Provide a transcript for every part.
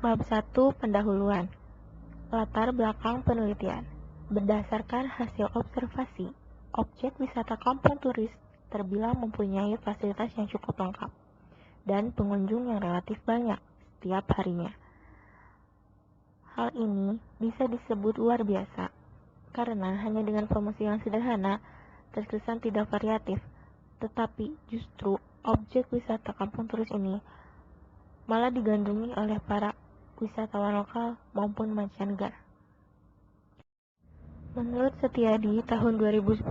Bab 1 Pendahuluan. Latar belakang penelitian. Berdasarkan hasil observasi, objek wisata kampung turis terbilang mempunyai fasilitas yang cukup lengkap dan pengunjung yang relatif banyak setiap harinya. Hal ini bisa disebut luar biasa karena hanya dengan promosi yang sederhana terkesan tidak variatif, tetapi justru objek wisata kampung turis ini malah digandrungi oleh para wisatawan lokal maupun mancanegara. Menurut Setiadi, tahun 2010,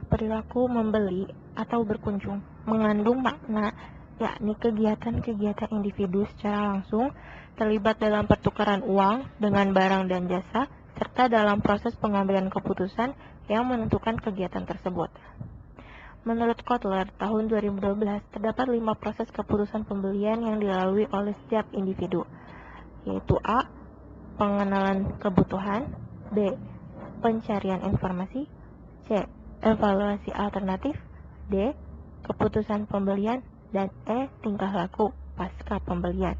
perilaku membeli atau berkunjung mengandung makna, yakni kegiatan-kegiatan individu secara langsung terlibat dalam pertukaran uang dengan barang dan jasa, serta dalam proses pengambilan keputusan yang menentukan kegiatan tersebut. Menurut Kotler, tahun 2012 terdapat 5 proses keputusan pembelian yang dilalui oleh setiap individu, yaitu A. Pengenalan kebutuhan, B. Pencarian informasi, C. Evaluasi alternatif, D. Keputusan pembelian, dan E. Tingkah laku pasca pembelian.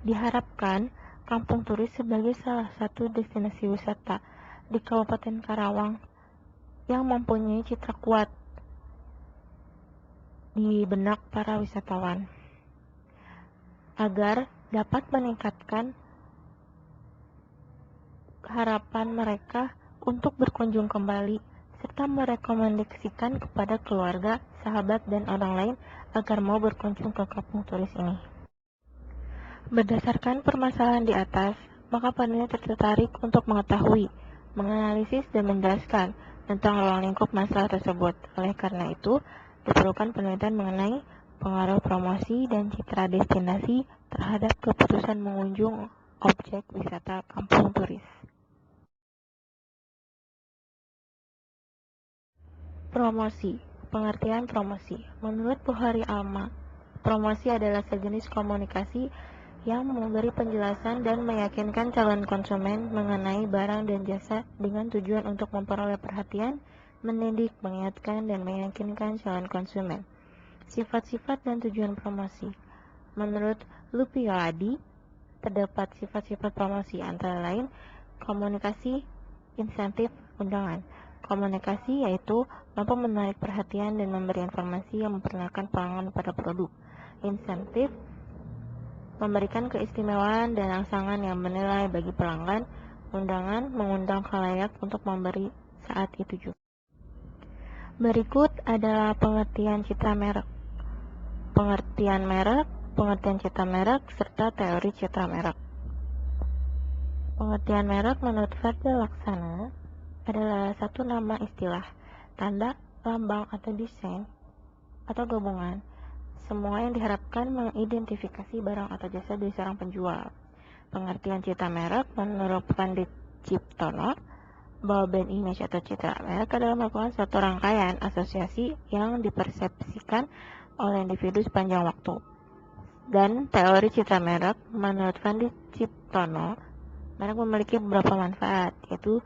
Diharapkan kampung turis sebagai salah satu destinasi wisata di Kabupaten Karawang yang mempunyai citra kuat di benak para wisatawan agar dapat meningkatkan harapan mereka untuk berkunjung kembali serta merekomendasikan kepada keluarga, sahabat, dan orang lain agar mau berkunjung ke kampung turis ini. Berdasarkan permasalahan di atas, maka peneliti tertarik untuk mengetahui, menganalisis, dan menjelaskan tentang ruang lingkup masalah tersebut. Oleh karena itu, diperlukan penelitian mengenai pengaruh promosi dan citra destinasi terhadap keputusan mengunjung objek wisata kampung turis. Promosi. Pengertian promosi. Menurut Bukhari Alma, promosi adalah sejenis komunikasi yang memberi penjelasan dan meyakinkan calon konsumen mengenai barang dan jasa dengan tujuan untuk memperoleh perhatian, mendidik, mengingatkan, dan meyakinkan calon konsumen. Sifat-sifat dan tujuan promosi. Menurut Lupioladi, terdapat sifat-sifat promosi antara lain komunikasi, insentif, undangan. Komunikasi yaitu mampu menarik perhatian dan memberi informasi yang memperkenalkan pelanggan pada produk. Insentif memberikan keistimewaan dan rangsangan yang bernilai bagi pelanggan. Undangan mengundang khalayak untuk memberi saat itu juga. Berikut adalah pengertian citra merek, pengertian citra merek, serta teori citra merek. Pengertian merek menurut Ferda Laksana adalah satu nama istilah, tanda, lambang, atau desain, atau gabungan, semua yang diharapkan mengidentifikasi barang atau jasa dari seorang penjual. Pengertian citra merek menurut Pandit Ciptono, bahwa brand image atau citra merek adalah merupakan suatu rangkaian asosiasi yang dipersepsikan oleh individu sepanjang waktu. Dan teori citra merek menurut Pandit Ciptono, merek memiliki beberapa manfaat, yaitu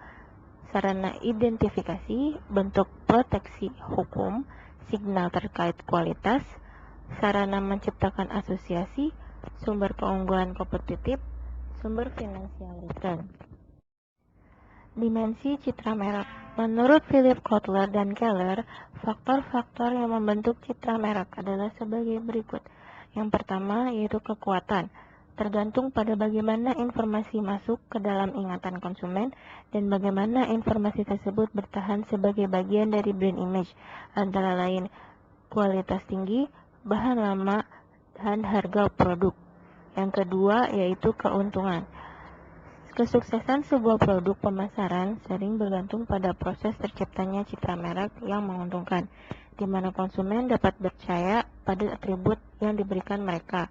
sarana identifikasi, bentuk proteksi hukum, signal terkait kualitas, sarana menciptakan asosiasi, sumber keunggulan kompetitif, sumber finansial return. Dimensi citra merek. Menurut Philip Kotler dan Keller, faktor-faktor yang membentuk citra merek adalah sebagai berikut. Yang pertama yaitu kekuatan, tergantung pada bagaimana informasi masuk ke dalam ingatan konsumen dan bagaimana informasi tersebut bertahan sebagai bagian dari brand image, antara lain kualitas tinggi, bahan lama, dan harga produk. Yang kedua yaitu keuntungan. Kesuksesan sebuah produk pemasaran sering bergantung pada proses terciptanya citra merek yang menguntungkan, di mana konsumen dapat percaya pada atribut yang diberikan mereka,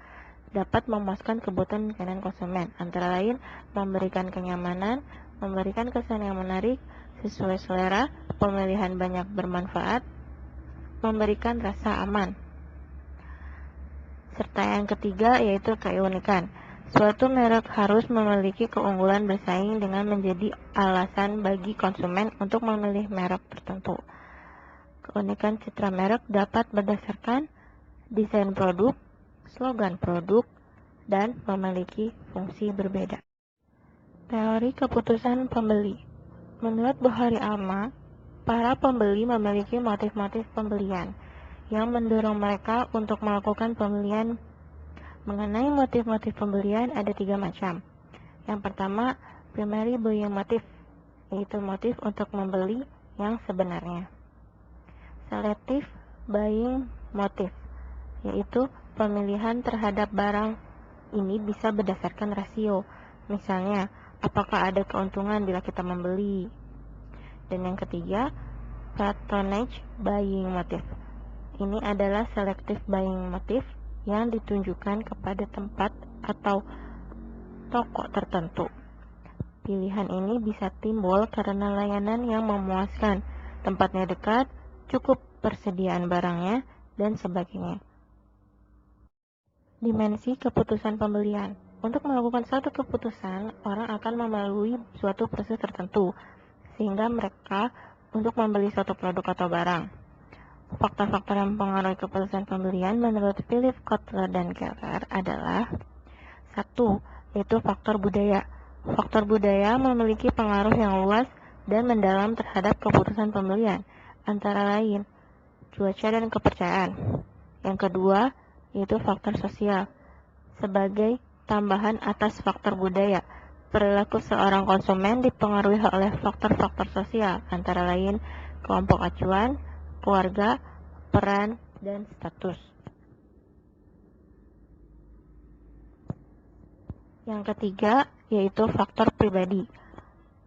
dapat memuaskan kebutuhan keinginan konsumen, antara lain memberikan kenyamanan, memberikan kesan yang menarik, sesuai selera, pemilihan banyak bermanfaat, memberikan rasa aman. Serta yang ketiga yaitu keunikan. Suatu merek harus memiliki keunggulan bersaing dengan menjadi alasan bagi konsumen untuk memilih merek tertentu. Keunikan citra merek dapat berdasarkan desain produk, slogan produk, dan memiliki fungsi berbeda. Teori keputusan pembeli. Menurut Bukhari Alma, para pembeli memiliki motif-motif pembelian yang mendorong mereka untuk melakukan pembelian. Mengenai motif-motif pembelian ada 3 macam. Yang pertama, primary buying motif, yaitu motif untuk membeli yang sebenarnya. Selective buying motif, yaitu pemilihan terhadap barang ini bisa berdasarkan rasio. Misalnya, apakah ada keuntungan bila kita membeli. Dan yang ketiga, patronage buying motif. Ini adalah selective buying motif yang ditunjukkan kepada tempat atau toko tertentu. Pilihan ini bisa timbul karena layanan yang memuaskan, tempatnya dekat, cukup persediaan barangnya, dan sebagainya. Dimensi keputusan pembelian. Untuk melakukan suatu keputusan, orang akan melalui suatu proses tertentu, sehingga mereka untuk membeli suatu produk atau barang. Faktor-faktor yang mempengaruhi keputusan pembelian menurut Philip Kotler dan Keller adalah 1. Yaitu faktor budaya. Faktor budaya memiliki pengaruh yang luas dan mendalam terhadap keputusan pembelian, antara lain cuaca dan kepercayaan. Yang kedua, yaitu faktor sosial. Sebagai tambahan atas faktor budaya, perilaku seorang konsumen dipengaruhi oleh faktor-faktor sosial, antara lain kelompok acuan, keluarga, peran, dan status. Yang ketiga, yaitu faktor pribadi.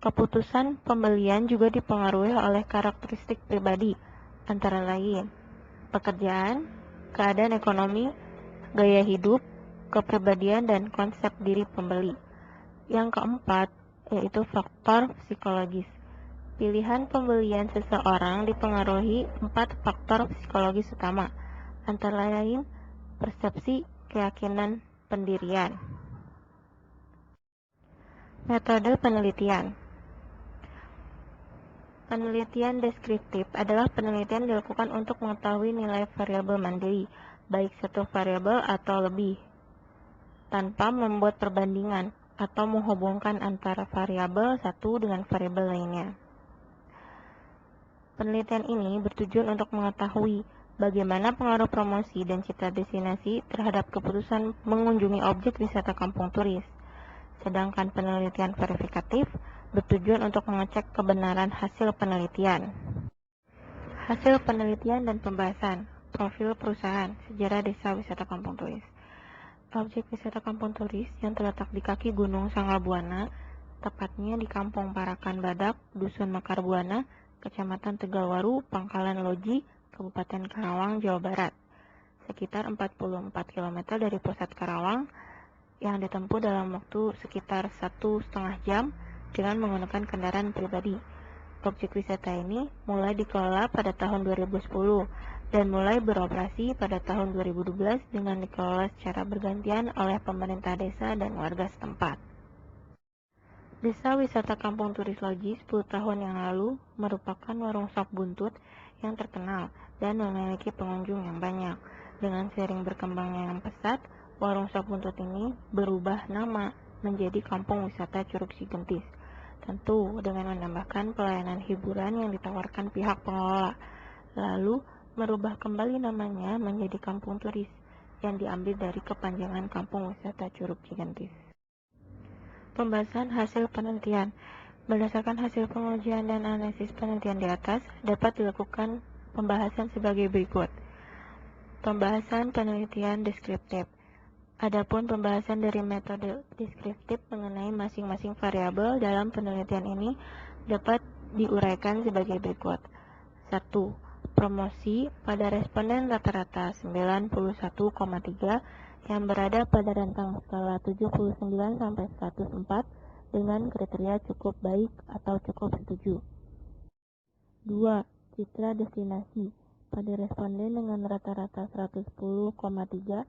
Keputusan pembelian juga dipengaruhi oleh karakteristik pribadi, antara lain pekerjaan, keadaan ekonomi, gaya hidup, kepribadian, dan konsep diri pembeli. Yang keempat, yaitu faktor psikologis. Pilihan pembelian seseorang dipengaruhi 4 faktor psikologis utama, antara lain persepsi, keyakinan, pendirian. Metode penelitian. Penelitian deskriptif adalah penelitian dilakukan untuk mengetahui nilai variabel mandiri, baik satu variabel atau lebih, tanpa membuat perbandingan atau menghubungkan antara variabel satu dengan variabel lainnya. Penelitian ini bertujuan untuk mengetahui bagaimana pengaruh promosi dan citra destinasi terhadap keputusan mengunjungi objek wisata kampung turis. Sedangkan penelitian verifikatif bertujuan untuk mengecek kebenaran hasil penelitian. Hasil penelitian dan pembahasan. Profil perusahaan, sejarah desa wisata kampung turis. Objek wisata kampung turis yang terletak di kaki Gunung Sanglabuana, tepatnya di Kampung Parakan Badak, Dusun Mekar Buana, Kecamatan Tegalwaru, Pangkalan Loji, Kabupaten Karawang, Jawa Barat. Sekitar 44 km dari pusat Karawang, yang ditempuh dalam waktu sekitar 1,5 jam dengan menggunakan kendaraan pribadi. Objek wisata ini mulai dikelola pada tahun 2010 dan mulai beroperasi pada tahun 2012 dengan dikelola secara bergantian oleh pemerintah desa dan warga setempat. Desa wisata Kampung Turis Loji 10 tahun yang lalu merupakan warung sop buntut yang terkenal dan memiliki pengunjung yang banyak. Dengan sering berkembangnya yang pesat, warung sop buntut ini berubah nama menjadi Kampung Wisata Curug Cigentis. Tentu dengan menambahkan pelayanan hiburan yang ditawarkan pihak pengelola, lalu merubah kembali namanya menjadi Kampung Turis yang diambil dari kepanjangan Kampung Wisata Curug Cigentis. Pembahasan hasil penelitian. Berdasarkan hasil pengujian dan analisis penelitian di atas, dapat dilakukan pembahasan sebagai berikut. Pembahasan penelitian deskriptif. Adapun pembahasan dari metode deskriptif mengenai masing-masing variabel dalam penelitian ini dapat diuraikan sebagai berikut. 1. Promosi pada responden rata-rata 91,3 yang berada pada rentang skala 79 sampai 104 dengan kriteria cukup baik atau cukup setuju. 2. Citra destinasi pada responden dengan rata-rata 110,3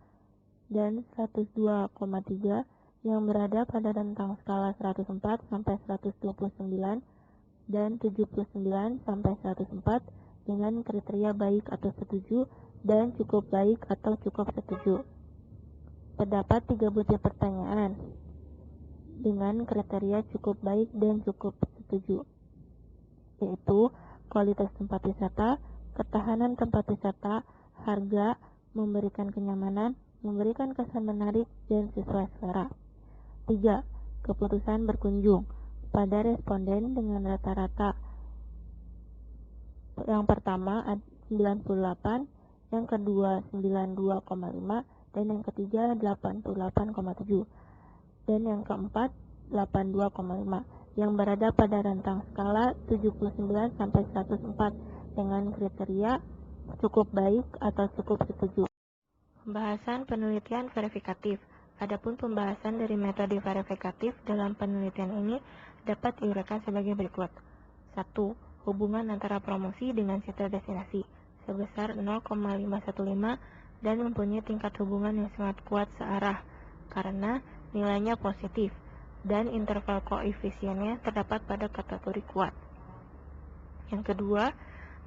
dan 102,3 yang berada pada rentang skala 104 sampai 129 dan 79 sampai 104 dengan kriteria baik atau setuju dan cukup baik atau cukup setuju. Terdapat 3 butir pertanyaan dengan kriteria cukup baik dan cukup setuju, yaitu kualitas tempat wisata, ketahanan tempat wisata, harga, memberikan kenyamanan, memberikan kesan menarik, dan sesuai selera. 3. Keputusan berkunjung pada responden dengan rata-rata yang pertama 98, yang kedua 92,5, dan yang ketiga 88,7, dan yang keempat 82,5, yang berada pada rentang skala 79 sampai 104 dengan kriteria cukup baik atau cukup setuju. Pembahasan penelitian verifikatif. Adapun pembahasan dari metode verifikatif dalam penelitian ini dapat diuraikan sebagai berikut. 1. Hubungan antara promosi dengan citra destinasi sebesar 0,515 dan mempunyai tingkat hubungan yang sangat kuat searah karena nilainya positif dan interval koefisiennya terdapat pada kategori kuat. Yang kedua,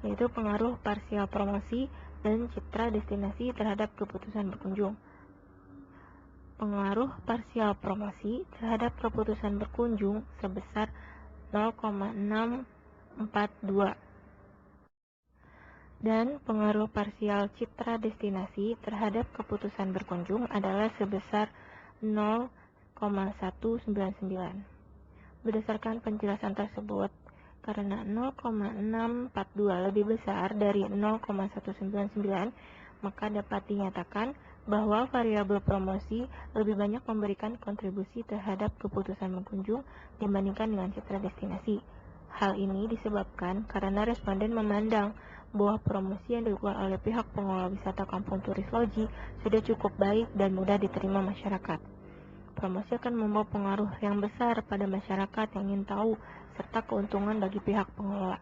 yaitu pengaruh parsial promosi dan citra destinasi terhadap keputusan berkunjung. Pengaruh parsial promosi terhadap keputusan berkunjung sebesar 0,642 dan pengaruh parsial citra destinasi terhadap keputusan berkunjung adalah sebesar 0,199. Berdasarkan penjelasan tersebut, karena 0,642 lebih besar dari 0,199, maka dapat dinyatakan bahwa variabel promosi lebih banyak memberikan kontribusi terhadap keputusan berkunjung dibandingkan dengan citra destinasi. Hal ini disebabkan karena responden memandang bahwa promosi yang dilakukan oleh pihak pengelola wisata kampung turis Loji sudah cukup baik dan mudah diterima masyarakat. Promosi akan membawa pengaruh yang besar pada masyarakat yang ingin tahu serta keuntungan bagi pihak pengelola.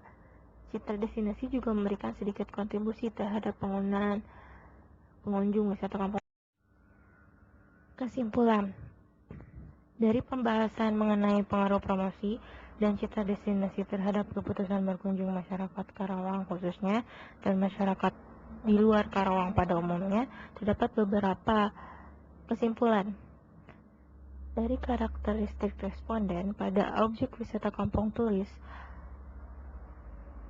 Citra destinasi juga memberikan sedikit kontribusi terhadap penggunaan pengunjung wisata kampung. Kesimpulan dari pembahasan mengenai pengaruh promosi dan citra destinasi terhadap keputusan berkunjung masyarakat Karawang khususnya dan masyarakat di luar Karawang pada umumnya, terdapat beberapa kesimpulan. Dari karakteristik responden pada objek wisata kampung turis,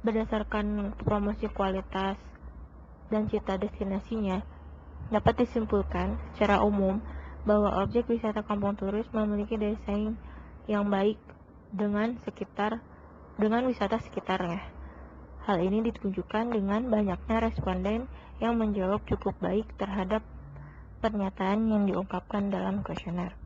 berdasarkan promosi kualitas dan citra destinasinya, dapat disimpulkan secara umum bahwa objek wisata kampung turis memiliki daya saing yang baik dengan wisata sekitarnya. Hal ini ditunjukkan dengan banyaknya responden yang menjawab cukup baik terhadap pernyataan yang diungkapkan dalam kuesioner.